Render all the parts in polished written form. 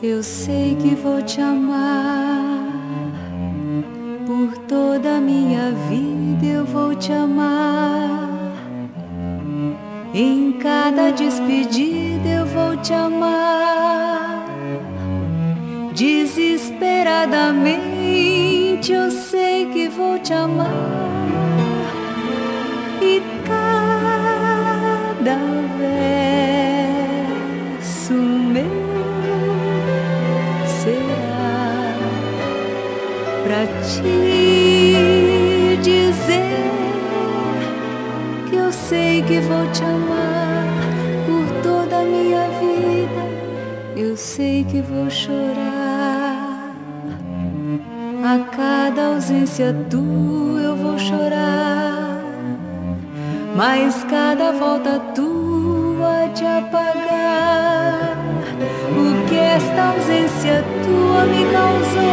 Eu sei que vou te amar por toda a minha vida. Eu vou te amar em cada despedida. Eu vou te amar desesperadamente. Eu sei que vou te amar e cada verso meu será pra te dizer que eu sei que vou te amar por toda a minha vida. Eu sei que vou chorar a cada ausência tua. Eu vou chorar, mas cada volta tua de apagar o que esta ausência tua me causou.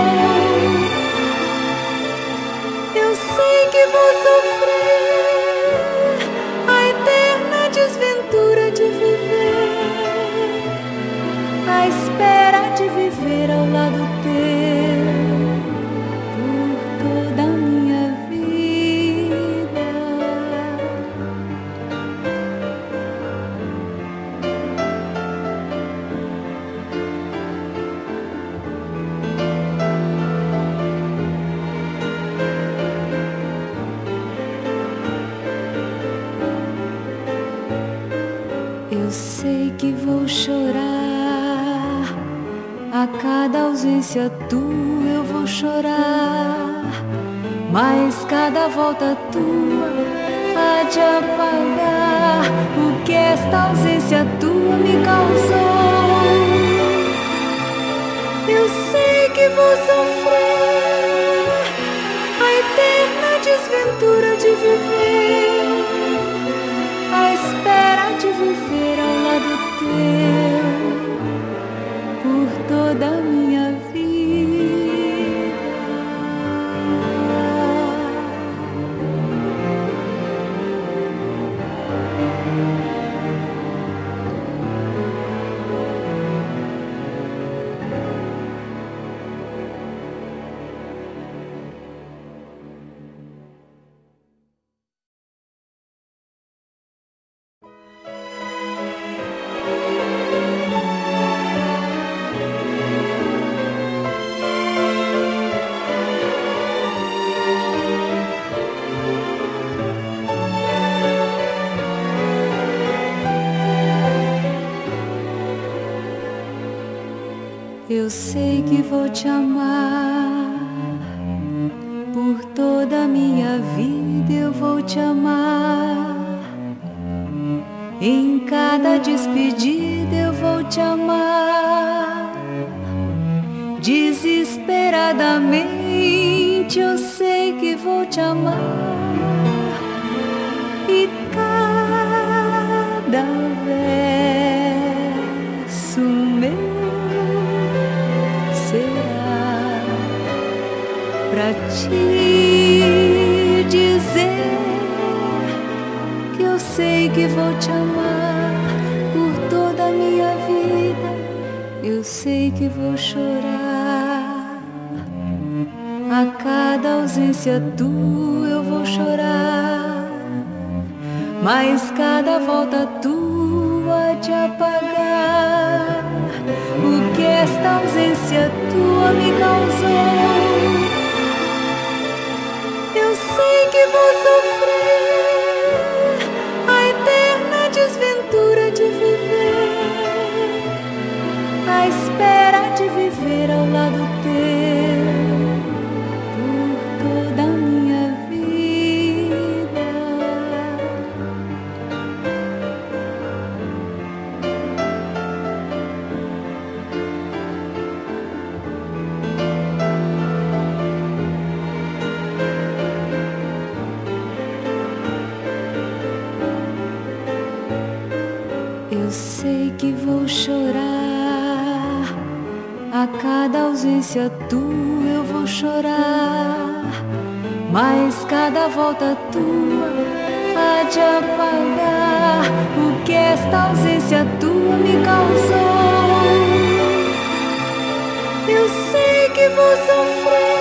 Eu sei que vou sofrer a eterna desventura de viver, a espera de viver ao lado teu por toda a minha vida. Eu sei que vou chorar a cada ausência tua. Eu vou chorar, mas cada volta tua há de apagar o que esta ausência tua me causou. Eu sei que vou sofrer a eterna desventura de viver, a espera de viver ao lado teu por toda a minha vida. Eu sei que vou te amar por toda a minha vida. Eu vou te amar em cada despedida. Eu vou te amar desesperadamente. Eu sei que vou te amar e cada verso meu será pra te dizer que eu sei que vou te amar por toda a minha vida. Eu sei que vou chorar a cada ausência tua. Eu vou chorar, mas cada volta tua de apagar o que esta ausência tua me causou. Eu sei que vou sofrer a eterna desventura de viver, a espera de viver ao lado teu por toda a minha vida. Eu sei que vou chorar a cada ausência tua. Eu vou chorar, mas cada volta tua há de apagar o que esta ausência tua me causou. sei que vou sofrer.